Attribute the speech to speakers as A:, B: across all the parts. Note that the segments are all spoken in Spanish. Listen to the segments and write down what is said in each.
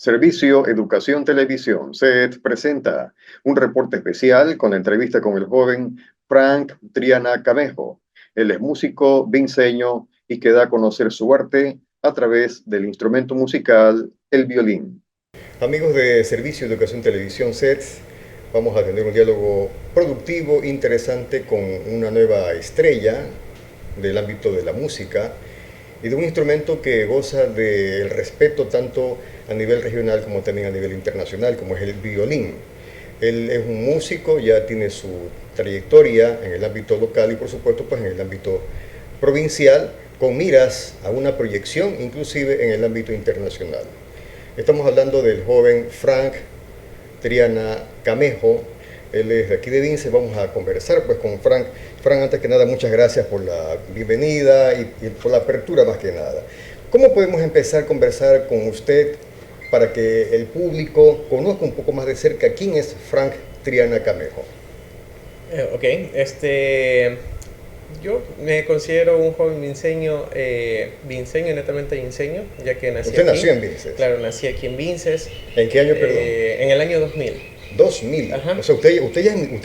A: Servicio Educación Televisión, SET, presenta un reporte especial con entrevista con el joven Frank Triana Camejo. Él es músico vinceño y que da a conocer su arte a través del instrumento musical, el violín. Amigos de Servicio Educación Televisión, SET, vamos a tener un diálogo productivo, interesante, con una nueva estrella del ámbito de la música y de un instrumento que goza del respeto tanto a nivel regional como también a nivel internacional, como es el violín. Él es un músico, ya tiene su trayectoria en el ámbito local y por supuesto pues en el ámbito provincial, con miras a una proyección inclusive en el ámbito internacional. Estamos hablando del joven Frank Triana Camejo. Él es de aquí de Vinces. Vamos a conversar pues con Frank. Frank, antes que nada, muchas gracias por la bienvenida y por la apertura más que nada. ¿Cómo podemos empezar a conversar con usted para que el público conozca un poco más de cerca quién es Frank Triana Camejo?
B: Yo me considero un joven vinceño, netamente vinceño, ya que nací
A: ¿Usted
B: aquí.
A: nació en Vinces?
B: Claro, nací aquí en Vinces.
A: ¿En qué año, perdón?
B: En el año 2000.
A: 2000.
B: Ajá.
A: O sea, usted es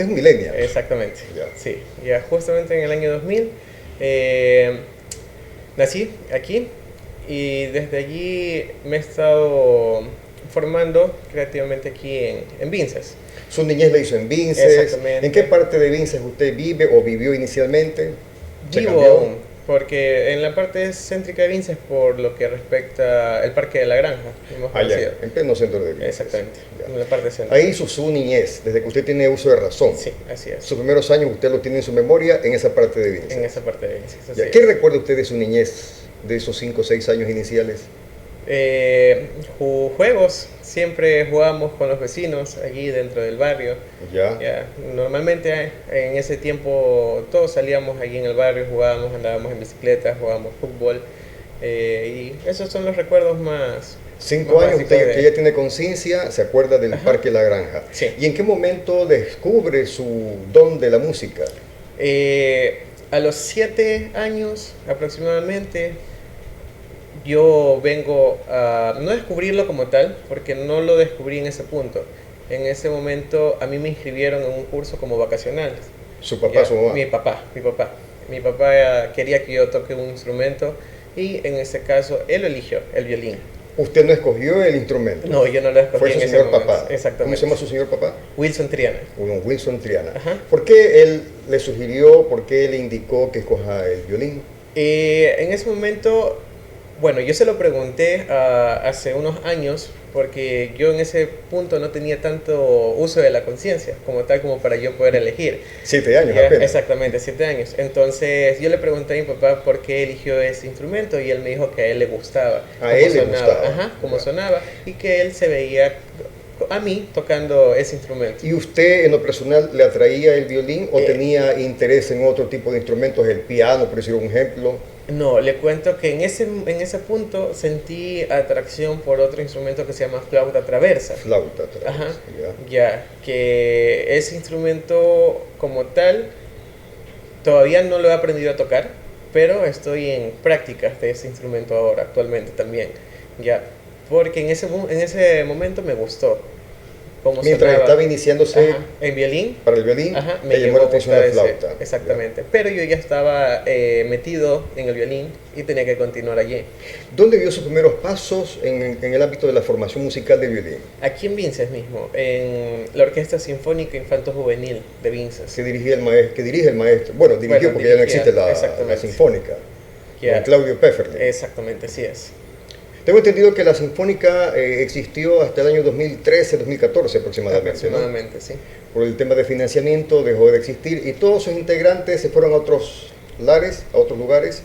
A: un millennial.
B: Exactamente.
A: Ya.
B: Sí, ya justamente en el año 2000 nací aquí y desde allí me he estado formando creativamente aquí en Vinces.
A: Su niñez la hizo en Vinces.
B: Exactamente.
A: ¿En qué parte de Vinces usted vive o vivió inicialmente? ¿Se
B: Vivo
A: cambió?
B: aún, porque en la parte céntrica de Vinces, por lo que respecta al Parque de la Granja, hemos conocido.
A: Allá, en pleno centro de Vinces.
B: Exactamente,
A: Ya.
B: en la parte céntrica.
A: Ahí hizo su niñez, desde que usted tiene uso de razón.
B: Sí, así es.
A: Sus primeros años usted lo tiene en su memoria en esa parte de Vinces.
B: En esa parte de Vinces.
A: Ya. ¿Qué recuerda usted de su niñez, de esos 5 o 6 años iniciales?
B: Juegos, siempre jugábamos con los vecinos allí dentro del barrio.
A: Ya.
B: Ya, normalmente en ese tiempo todos salíamos allí en el barrio, jugábamos, andábamos en bicicleta, jugábamos fútbol. Y esos son los recuerdos más.
A: 5
B: más
A: años,
B: básicos
A: usted que ya tiene conciencia, se acuerda del
B: Ajá.
A: Parque La Granja.
B: Sí.
A: ¿Y en qué momento descubre su don de la música?
B: A los 7 años aproximadamente, yo vengo a no descubrirlo como tal, porque no lo descubrí en ese punto. En ese momento a mí me inscribieron en un curso como vacacional.
A: ¿Su papá,
B: Ya,
A: su mamá?
B: Mi papá. Mi papá quería que yo toque un instrumento y en ese caso él lo eligió, el violín.
A: ¿Usted no escogió el instrumento?
B: No, yo no lo escogí
A: Fue
B: en
A: su
B: ese
A: señor
B: momento.
A: papá.
B: Exactamente.
A: ¿Cómo se llama su señor papá?
B: Wilson Triana.
A: Wilson Triana.
B: Ajá.
A: ¿Por qué él le sugirió, por qué le indicó que escoja el violín?
B: En ese momento, bueno, yo se lo pregunté hace unos años porque yo en ese punto no tenía tanto uso de la conciencia como tal como para yo poder elegir.
A: 7 años
B: Ya,
A: apenas.
B: exactamente, 7 años. Entonces yo le pregunté a mi papá por qué eligió ese instrumento y él me dijo que a él le gustaba.
A: A
B: cómo
A: él le
B: sonaba,
A: gustaba.
B: Ajá, cómo
A: Ya.
B: sonaba y que él se veía a mí tocando ese instrumento.
A: ¿Y usted en lo personal le atraía el violín o
B: Eh,
A: tenía interés en otro tipo de instrumentos, el piano, por decir un ejemplo?
B: No, le cuento que en ese punto sentí atracción por otro instrumento que se llama flauta traversa.
A: Flauta, tal vez,
B: Ajá,
A: ya.
B: ya, que ese instrumento como tal todavía no lo he aprendido a tocar, pero estoy en prácticas de ese instrumento ahora, actualmente también, ya, porque en ese momento me gustó cómo
A: Mientras
B: sonaba.
A: estaba iniciándose
B: Ajá, en violín.
A: para el violín,
B: Ajá,
A: le llamó la atención la
B: gustar ese,
A: flauta.
B: exactamente. Pero yo ya estaba metido en el violín y tenía que continuar allí.
A: Ya. ¿Dónde dio sus primeros pasos en el ámbito de la formación musical de violín?
B: Aquí en Vinces mismo, en la Orquesta Sinfónica Infanto Juvenil de Vinces.
A: Que dirige el maestro. Bueno, dirigió porque ya no
B: dirigía,
A: existe la
B: exactamente.
A: sinfónica.
B: Ya.
A: Con Claudio Pefferling.
B: Exactamente, así es.
A: Tengo entendido que la sinfónica existió hasta el año 2013-2014 aproximadamente, ¿no?
B: Aproximadamente, sí.
A: Por el tema de financiamiento dejó de existir y todos sus integrantes se fueron a otros lares, a otros lugares.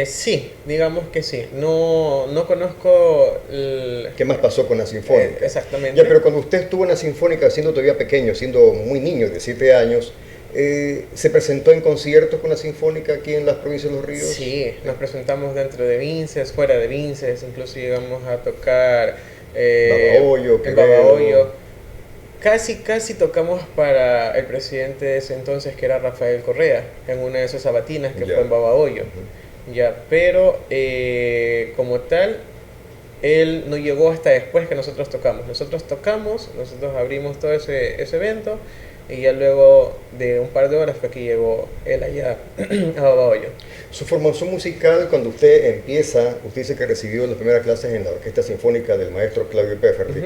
B: Sí, digamos que sí. No conozco
A: ¿Qué más pasó con la sinfónica?
B: exactamente.
A: Ya, pero cuando usted estuvo en la sinfónica siendo todavía pequeño, siendo muy niño, de 7 años, ¿se presentó en conciertos con la sinfónica aquí en las provincias de Los Ríos?
B: Sí, nos presentamos dentro de Vinces, fuera de Vinces, incluso llegamos a tocar
A: Babahoyo,
B: en
A: Quevedo.
B: Babahoyo. Casi tocamos para el presidente de ese entonces, que era Rafael Correa, en una de sus sabatinas que
A: Ya.
B: fue en Babahoyo. Ya, pero como tal, él no llegó hasta después que nosotros tocamos. Nosotros tocamos, nosotros abrimos todo ese evento y ya luego de un par de horas fue que llegó él allá a Babahoyo.
A: Su formación musical, cuando usted empieza, usted dice que recibió las primeras clases en la Orquesta Sinfónica del maestro Claudio Pefferty.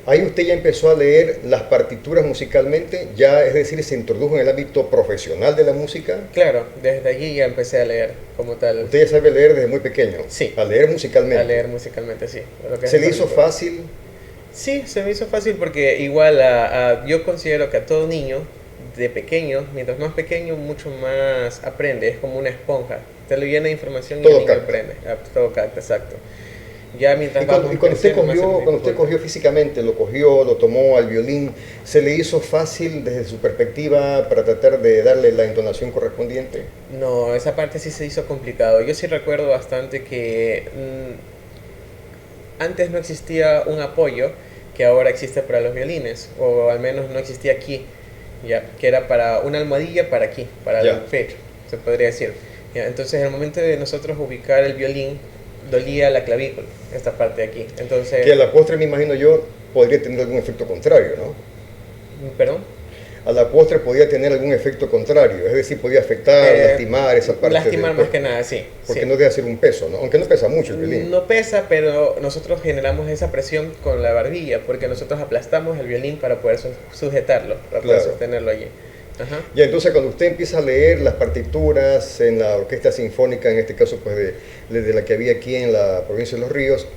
A: Ahí usted ya empezó a leer las partituras musicalmente, ya es decir, se introdujo en el ámbito profesional de la música.
B: Claro, desde allí ya empecé a leer como tal.
A: ¿Usted ya sabe leer desde muy pequeño?
B: Sí.
A: A leer musicalmente.
B: A leer musicalmente, sí.
A: ¿Se le hizo fácil?
B: Sí, se me hizo fácil porque igual yo considero que a todo niño de pequeño, mientras más pequeño, mucho más aprende. Es como una esponja. Te lo llena de información y el niño aprende. Todo capta, exacto. Ya mientras
A: y cuando usted cogió físicamente, lo tomó al violín, ¿se le hizo fácil desde su perspectiva para tratar de darle la entonación correspondiente?
B: No, esa parte sí se hizo complicado. Yo sí recuerdo bastante que antes no existía un apoyo que ahora existe para los violines, o al menos no existía aquí, ya, que era para una almohadilla para aquí, para el pecho, se podría decir. Ya, entonces, en el momento de nosotros ubicar el violín, dolía la clavícula, esta parte de aquí. Entonces,
A: que a la postre, me imagino yo, podría tener algún efecto contrario, ¿no?
B: ¿Perdón?
A: A la postre podía tener algún efecto contrario, es decir, podía afectar, lastimar esa parte.
B: Lastimar más que nada, sí.
A: Porque no debe ser un peso, ¿no? Aunque no pesa mucho el violín.
B: No pesa, pero nosotros generamos esa presión con la barbilla, porque nosotros aplastamos el violín para poder sujetarlo, para poder sostenerlo allí. Ajá.
A: Y entonces cuando usted empieza a leer las partituras en la Orquesta Sinfónica, en este caso pues de la que había aquí en la provincia de Los Ríos,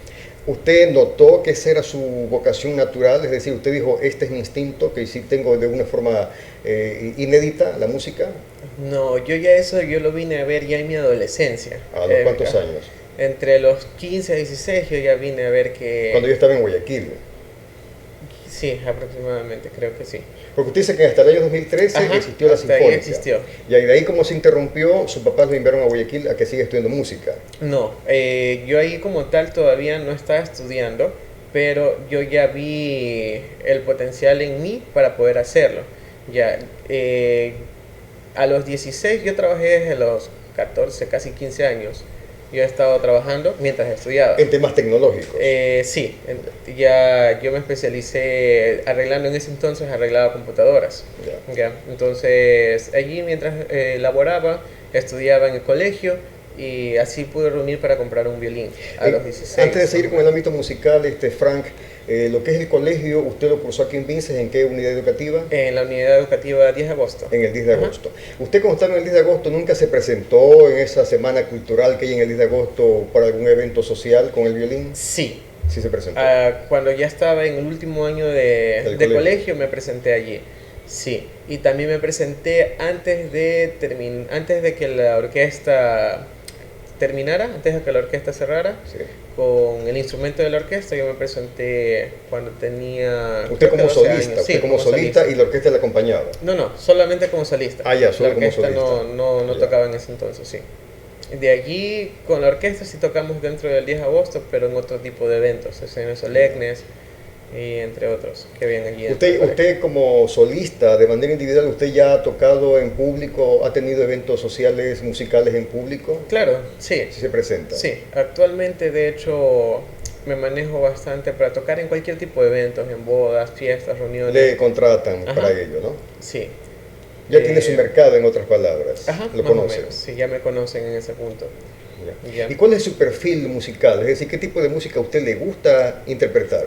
A: ¿usted notó que esa era su vocación natural? Es decir, usted dijo, este es mi instinto, que sí tengo de una forma inédita la música.
B: No, yo lo vine a ver ya en mi adolescencia.
A: ¿A los cuántos años?
B: Entre los 15 a 16 yo ya vine a ver que...
A: Cuando yo estaba en Guayaquil.
B: Sí, aproximadamente, creo que sí.
A: Porque usted dice que hasta el año 2013 existió la Sinfónica.
B: Ahí existió.
A: Y de ahí como se interrumpió, sus papás lo enviaron a Guayaquil a que siga estudiando música.
B: No, yo ahí como tal todavía no estaba estudiando, pero yo ya vi el potencial en mí para poder hacerlo. Ya, a los 16 yo trabajé desde los 14, casi 15 años. Yo he estado trabajando mientras estudiaba.
A: ¿En temas tecnológicos?
B: Sí, ya yo me especialicé arreglando, en ese entonces arreglaba computadoras. Ya. Entonces allí mientras laboraba, estudiaba en el colegio y así pude reunir para comprar un violín a los 16.
A: Antes de seguir con el ámbito musical, Frank, lo que es el colegio, ¿usted lo cursó aquí en Vinces? ¿En qué unidad educativa?
B: En la unidad educativa 10 de agosto.
A: En el 10 de agosto. ¿Usted cuando estaba en el 10 de agosto nunca se presentó en esa semana cultural que hay en el 10 de agosto para algún evento social con el violín?
B: Sí.
A: Sí se presentó.
B: Cuando ya estaba en el último año de colegio me presenté allí. Sí. Y también me presenté antes de que la orquesta terminara, antes de que la orquesta cerrara, con el instrumento de la orquesta. Yo me presenté cuando tenía...
A: ¿Usted como solista? ¿Usted como solista y la orquesta le acompañaba?
B: No, solamente como solista.
A: Ya, solo como
B: solista. La orquesta no
A: ya.
B: tocaba en ese entonces, sí. De allí, con la orquesta sí tocamos dentro del 10 de agosto, pero en otro tipo de eventos, sesiones solemnes y entre otros que habían allí.
A: Usted como solista, de manera individual, ¿usted ya ha tocado en público, ha tenido eventos sociales, musicales en público?
B: Claro, sí.
A: ¿Sí se presenta?
B: Sí, actualmente de hecho me manejo bastante para tocar en cualquier tipo de eventos, en bodas, fiestas, reuniones.
A: Le contratan para ello, ¿no?
B: Sí.
A: Ya tiene su mercado, en otras palabras. Lo conocen.
B: Sí, ya me conocen en ese punto.
A: Ya. ¿Y cuál es su perfil musical? Es decir, ¿qué tipo de música a usted le gusta interpretar?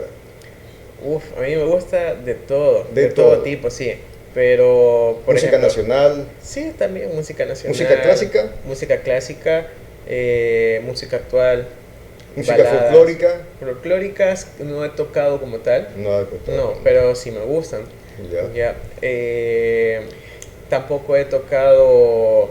B: A mí me gusta de todo, de todo tipo, sí. Pero, por
A: ¿Música
B: ejemplo,
A: nacional?
B: Sí, también música nacional.
A: ¿Música clásica?
B: Música clásica, música actual.
A: ¿Música
B: baladas,
A: folclórica?
B: Folclóricas no he tocado como tal.
A: No,
B: pero sí me gustan.
A: Ya.
B: Tampoco he tocado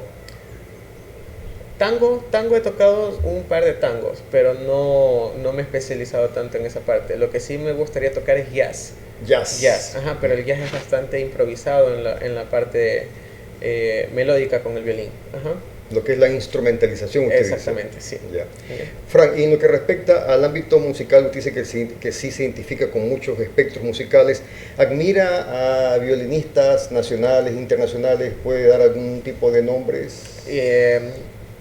B: tango he tocado un par de tangos, pero no me he especializado tanto en esa parte. Lo que sí me gustaría tocar es jazz.
A: Jazz.
B: Pero el jazz es bastante improvisado en la parte melódica con el violín.
A: Lo que es la instrumentalización, usted
B: Exactamente,
A: dice.
B: sí.
A: Ya. Frank, y en lo que respecta al ámbito musical, usted dice que sí se identifica con muchos espectros musicales. ¿Admira a violinistas nacionales, internacionales? ¿Puede dar algún tipo de nombres?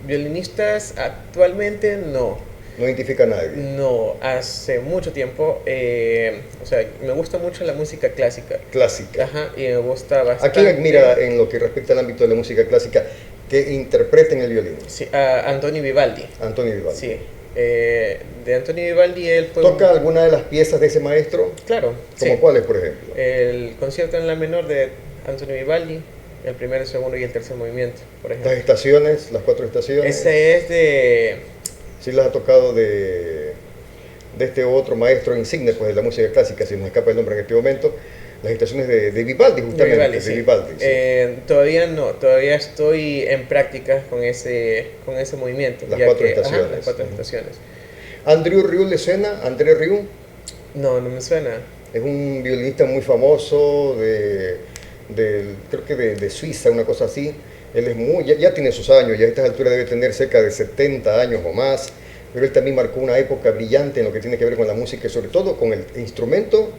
B: Violinistas actualmente no.
C: No identifica a nadie.
B: No, hace mucho tiempo, o sea, me gusta mucho la música clásica.
C: Clásica.
B: Ajá, y me gusta
C: ¿A quién
B: bastante.
C: admira en lo que respecta al ámbito de la música clásica que interpreten el violín?
B: Sí, a Antonio Vivaldi.
C: Antonio Vivaldi.
B: Sí, de Antonio Vivaldi él fue
C: ¿Toca alguna de las piezas de ese maestro?
B: Claro,
C: ¿Como
B: sí.
C: cuáles, por ejemplo?
B: El concierto en la menor de Antonio Vivaldi, el primero, el segundo y el tercer movimiento, por ejemplo.
C: Las estaciones, las cuatro estaciones.
B: Ese es de...
C: Sí las ha tocado de este otro maestro insigne pues, de la música clásica, si nos escapa el nombre en este momento, las estaciones de Vivaldi, justamente.
B: De Vivaldi, sí.
C: De Vivaldi, sí.
B: Todavía no, todavía estoy en prácticas con ese movimiento.
C: Las cuatro estaciones.
B: Ajá, las cuatro estaciones.
C: ¿Andrew Rieu le suena? ¿André Rieu?
B: No, no me suena.
C: Es un violinista muy famoso, creo que de Suiza, una cosa así. Él es ya tiene sus años, ya a estas alturas debe tener cerca de 70 años o más, pero él también marcó una época brillante en lo que tiene que ver con la música y sobre todo con el instrumento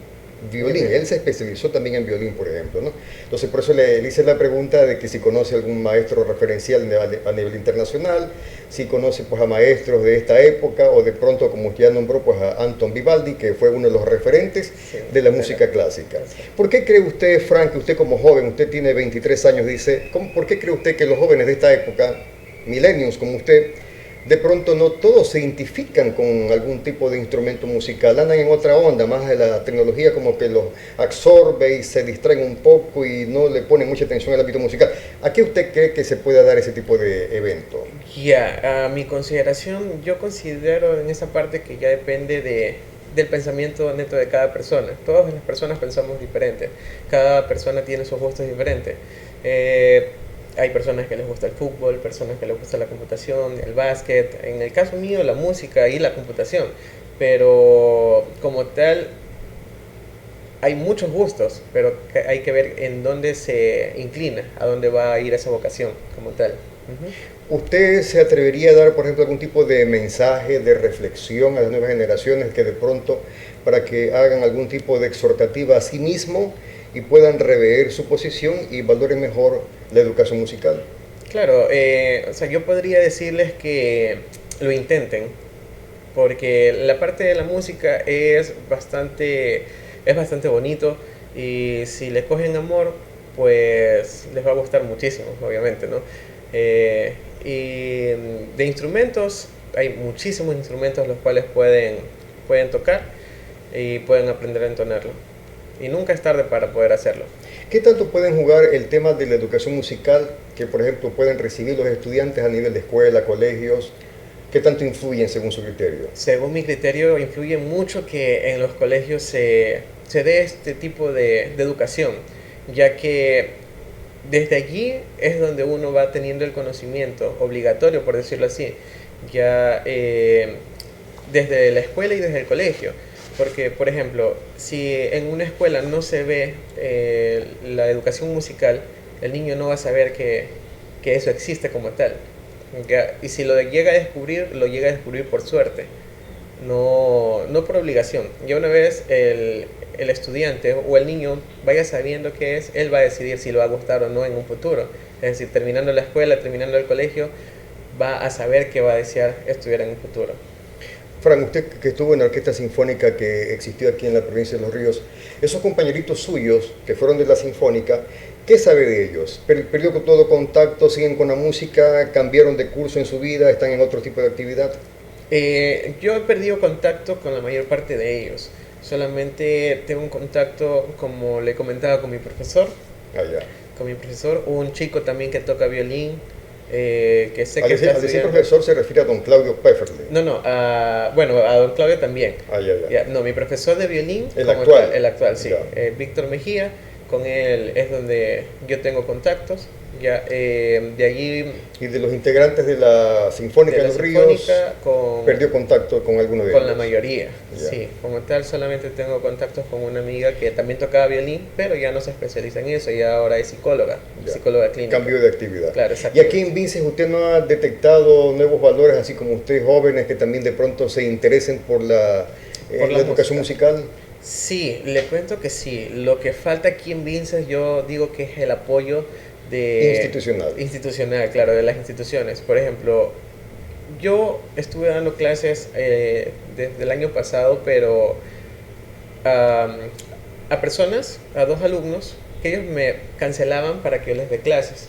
C: violín. Él se especializó también en violín, por ejemplo, ¿no? Entonces por eso le hice la pregunta de que si conoce algún maestro referencial a nivel internacional, si conoce pues a maestros de esta época o de pronto, como usted ya nombró, pues a Anton Vivaldi, que fue uno de los referentes de la música clásica. ¿Por qué cree usted, Frank, que usted como joven, usted tiene 23 años, dice, ¿por qué cree usted que los jóvenes de esta época, millennials como usted, de pronto no todos se identifican con algún tipo de instrumento musical, andan en otra onda, más de la tecnología como que los absorbe y se distraen un poco y no le ponen mucha atención al ámbito musical? ¿A qué usted cree que se pueda dar ese tipo de evento?
B: Ya, a mi consideración, yo considero en esa parte que ya depende del pensamiento neto de cada persona. Todas las personas pensamos diferente, cada persona tiene sus gustos diferentes. Hay personas que les gusta el fútbol, personas que les gusta la computación, el básquet. En el caso mío, la música y la computación. Pero como tal, hay muchos gustos, pero hay que ver en dónde se inclina, a dónde va a ir esa vocación como tal.
C: ¿Usted se atrevería a dar, por ejemplo, algún tipo de mensaje, de reflexión a las nuevas generaciones que de pronto, para que hagan algún tipo de exhortativa a sí mismo y puedan rever su posición y valoren mejor la educación musical?
B: Claro, o sea, yo podría decirles que lo intenten, porque la parte de la música es bastante bonito y si le cogen amor, pues les va a gustar muchísimo, obviamente, ¿no? Y de instrumentos, hay muchísimos instrumentos los cuales pueden tocar y pueden aprender a entonarlo. Y nunca es tarde para poder hacerlo.
C: ¿Qué tanto pueden jugar el tema de la educación musical que, por ejemplo, pueden recibir los estudiantes a nivel de escuela, colegios? ¿Qué tanto influyen según su criterio?
B: Según mi criterio, influye mucho que en los colegios se dé este tipo de educación, ya que desde allí es donde uno va teniendo el conocimiento obligatorio, por decirlo así, ya desde la escuela y desde el colegio. Porque, por ejemplo, si en una escuela no se ve la educación musical, el niño no va a saber que eso existe como tal. ¿Ya? Y si lo llega a descubrir por suerte, no por obligación. Ya una vez el estudiante o el niño vaya sabiendo qué es, él va a decidir si lo va a gustar o no en un futuro. Es decir, terminando la escuela, terminando el colegio, va a saber qué va a desear estudiar en un futuro.
C: Fran, usted que estuvo en la orquesta sinfónica que existió aquí en la provincia de Los Ríos, esos compañeritos suyos que fueron de la sinfónica, ¿qué sabe de ellos? ¿Perdió todo contacto? ¿Siguen con la música? ¿Cambiaron de curso en su vida? ¿Están en otro tipo de actividad?
B: Yo he perdido contacto con la mayor parte de ellos. Solamente tengo un contacto, como le comentaba, con mi profesor.
C: Ah, ya.
B: Con mi profesor, un chico también que toca violín. Que sé que
C: al decir profesor se refiere a don Claudio Pefferle.
B: No, bueno, a don Claudio también.
C: Ah, ya.
B: No, mi profesor de violín,
C: el actual.
B: El actual, sí. Víctor Mejía, con él es donde yo tengo contactos. Ya, de allí...
C: Y de los integrantes de la Sinfónica de Los Ríos, perdió contacto con alguno de ellos.
B: Con la mayoría, sí. Como tal, solamente tengo contactos con una amiga que también tocaba violín, pero ya no se especializa en eso, y ahora es psicóloga clínica.
C: Cambio de actividad.
B: Claro,
C: y aquí en Vinces, ¿usted no ha detectado nuevos valores, así como ustedes jóvenes que también de pronto se interesen por la educación musical?
B: Sí, le cuento que sí. Lo que falta aquí en Vinces, yo digo que es el apoyo de...
C: Institucional,
B: claro, de las instituciones. Por ejemplo, yo estuve dando clases desde el año pasado, pero a, a personas, a dos alumnos, que ellos me cancelaban para que yo les dé clases.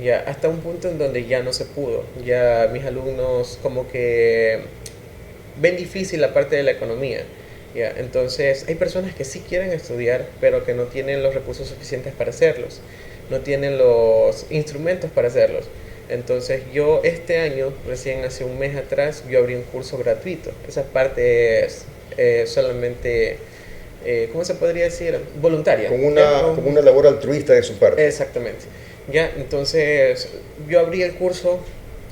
B: Ya, hasta un punto en donde ya no se pudo. Ya mis alumnos como que ven difícil la parte de la economía. Ya, entonces hay personas que sí quieren estudiar, pero que no tienen los recursos suficientes para hacerlos. No tienen los instrumentos para hacerlos. Entonces yo este año, recién hace un mes atrás, yo abrí un curso gratuito. Esa parte es solamente, ¿cómo se podría decir? Voluntaria.
C: Como una labor altruista de su parte.
B: Exactamente. Ya, entonces yo abrí el curso.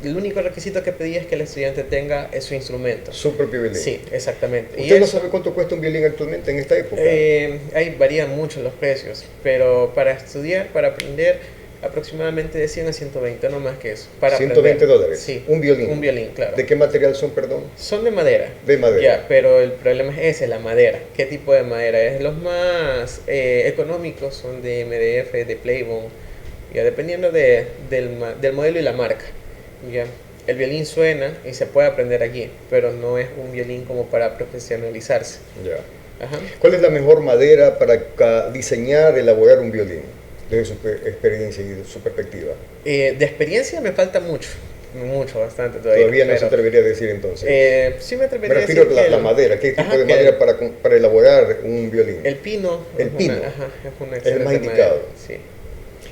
B: El único requisito que pedí es que el estudiante tenga su instrumento.
C: Su propio violín.
B: Sí, exactamente.
C: ¿Usted no sabe cuánto cuesta un violín actualmente en esta época?
B: Ahí varían mucho los precios, pero para estudiar, para aprender, aproximadamente de 100 a 120, no más que eso. Para
C: $120.
B: Sí.
C: Un violín.
B: Un violín, claro.
C: ¿De qué material son, perdón?
B: Son de madera.
C: De madera.
B: Ya, pero el problema es ese, la madera. ¿Qué tipo de madera es? Los más económicos son de MDF, de Playbone, ya dependiendo del modelo y la marca. Ya. El violín suena y se puede aprender allí, pero no es un violín como para profesionalizarse.
C: Ya.
B: Ajá.
C: ¿Cuál es la mejor madera para diseñar, elaborar un violín? Desde su experiencia y de su perspectiva.
B: De experiencia me falta mucho, bastante todavía.
C: Todavía no se atrevería a decir entonces.
B: Sí me atrevería
C: Me
B: a decir
C: refiero a la madera. ¿Qué tipo de madera para elaborar un violín?
B: El pino.
C: El pino.
B: Es una
C: es el más
B: excelente
C: indicado.
B: madera, sí.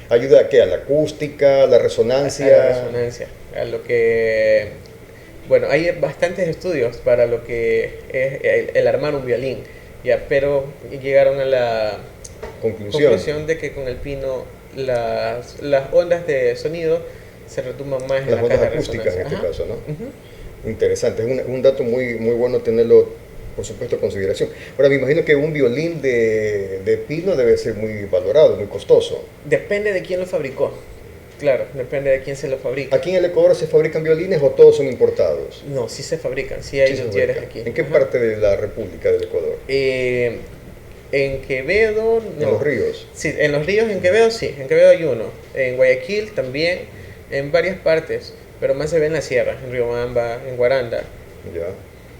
C: ¿Ayuda a qué? ¿A la acústica, a la resonancia?
B: A la resonancia. A lo que... Bueno, hay bastantes estudios para lo que es el armar un violín, ya, pero llegaron a la conclusión de que con el pino las ondas de sonido se retumban más en
C: las
B: la
C: ondas
B: caja de
C: acústicas en
B: resonancia.
C: este caso, ¿no?
B: Uh-huh.
C: Interesante, es un dato muy, muy bueno tenerlo, por supuesto, en consideración. Ahora, me imagino que un violín de pino debe ser muy valorado, muy costoso.
B: Depende de quién lo fabricó. Claro, depende de quién se lo fabrica.
C: ¿Aquí en el Ecuador se fabrican violines o todos son importados?
B: No, sí se fabrican, sí hay luthieres aquí.
C: ¿En qué parte de la República del Ecuador?
B: En Quevedo, no.
C: ¿En los ríos?
B: Sí, en los ríos, en Quevedo sí, en Quevedo hay uno. En Guayaquil también, en varias partes, pero más se ve en la sierra, en Riobamba, en Guaranda.
C: Ya.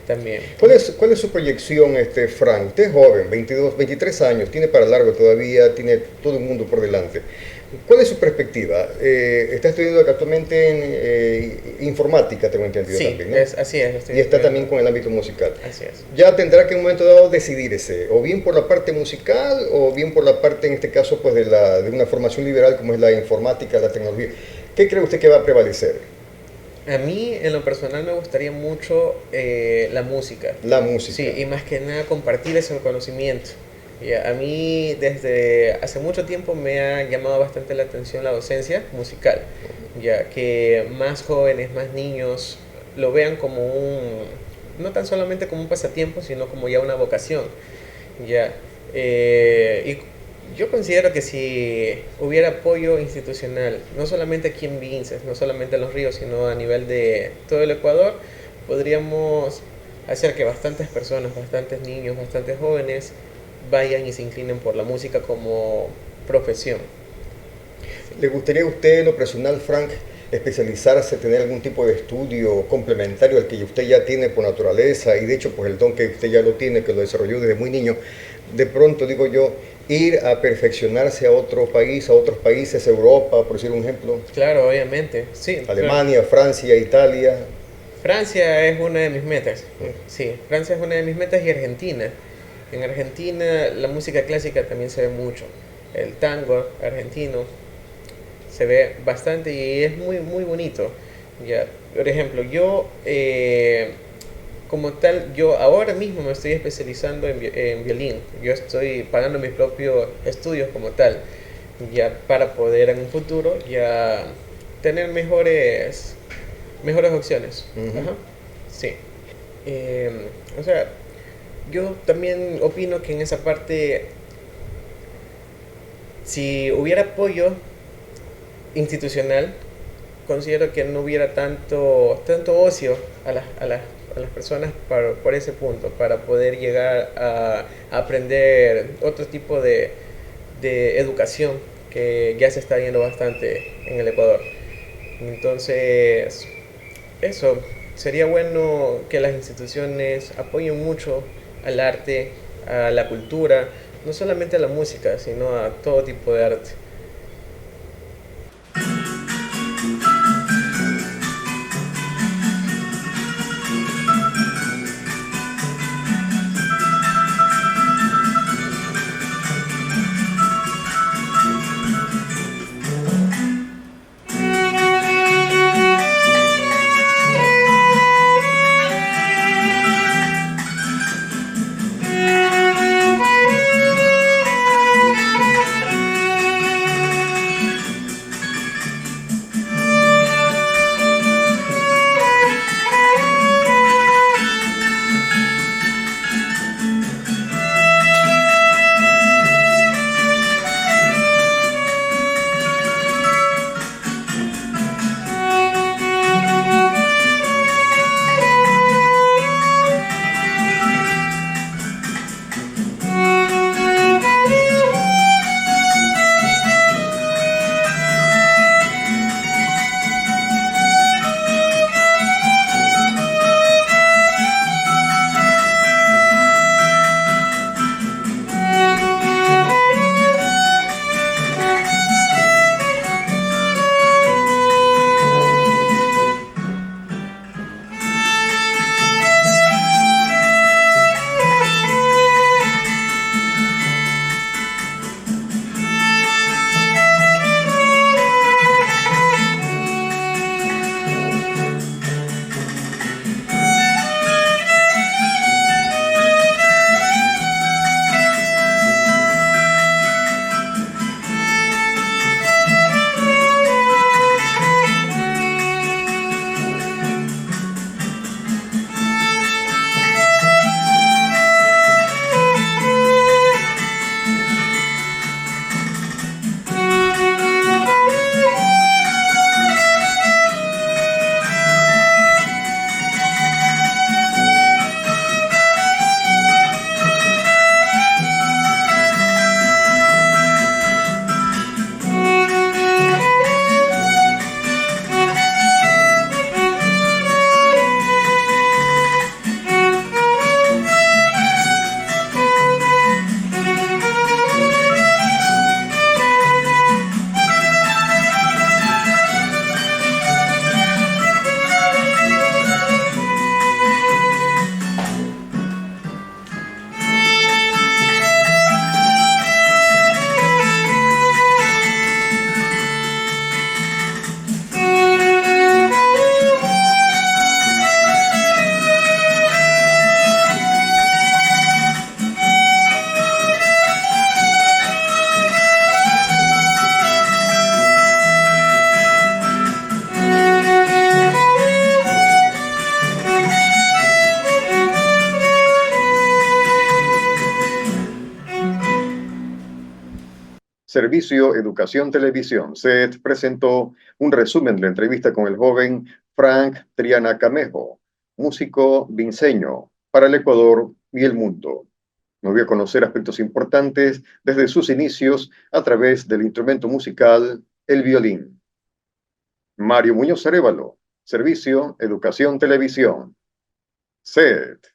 B: También.
C: ¿Cuál es su proyección, Frank? Usted es joven, 22, 23 años, tiene para largo todavía, tiene todo el mundo por delante. ¿Cuál es su perspectiva? Está estudiando actualmente en informática, tengo entendido también, ¿no?
B: Así es.
C: Y está también con el ámbito musical.
B: Así es.
C: Ya tendrá que en un momento dado decidirse, o bien por la parte musical, o bien por la parte, en este caso, pues de una formación liberal como es la informática, la tecnología. ¿Qué cree usted que va a prevalecer?
B: A mí, en lo personal, me gustaría mucho la música.
C: La música.
B: Sí, y más que nada compartir ese conocimiento. A mí desde hace mucho tiempo me ha llamado bastante la atención la docencia musical, ya que más jóvenes, más niños lo vean como no tan solamente como un pasatiempo, sino como ya una vocación. Ya. Y yo considero que si hubiera apoyo institucional, no solamente aquí en Vinces, no solamente en Los Ríos, sino a nivel de todo el Ecuador, podríamos hacer que bastantes personas, bastantes niños, bastantes jóvenes vayan y se inclinen por la música como profesión.
C: ¿Le gustaría a usted, en lo personal, Frank, especializarse, tener algún tipo de estudio complementario al que usted ya tiene por naturaleza y de hecho pues el don que usted ya lo tiene, que lo desarrolló desde muy niño, de pronto digo yo, ir a perfeccionarse a otro país, a otros países, Europa, por decir un ejemplo?
B: Claro, obviamente, sí.
C: Alemania, claro. Francia, Italia.
B: Francia es una de mis metas, sí, Francia es una de mis metas y Argentina. En Argentina la música clásica también se ve mucho, el tango argentino se ve bastante y es muy muy bonito. Ya, por ejemplo, yo como tal, yo ahora mismo me estoy especializando en violín. Yo estoy pagando mis propios estudios como tal, ya para poder en un futuro ya tener mejores opciones.
C: Uh-huh.
B: Ajá. Sí. O sea, yo también opino que en esa parte, si hubiera apoyo institucional, considero que no hubiera tanto ocio a las personas por ese punto, para poder llegar a aprender otro tipo de educación que ya se está viendo bastante en el Ecuador. Entonces, eso, sería bueno que las instituciones apoyen mucho al arte, a la cultura, no solamente a la música, sino a todo tipo de arte.
A: Servicio Educación Televisión, SET, presentó un resumen de la entrevista con el joven Frank Triana Camejo, músico vinceño para el Ecuador y el mundo. Nos dio a conocer aspectos importantes desde sus inicios a través del instrumento musical, el violín. Mario Muñoz Arévalo, Servicio Educación Televisión, SET.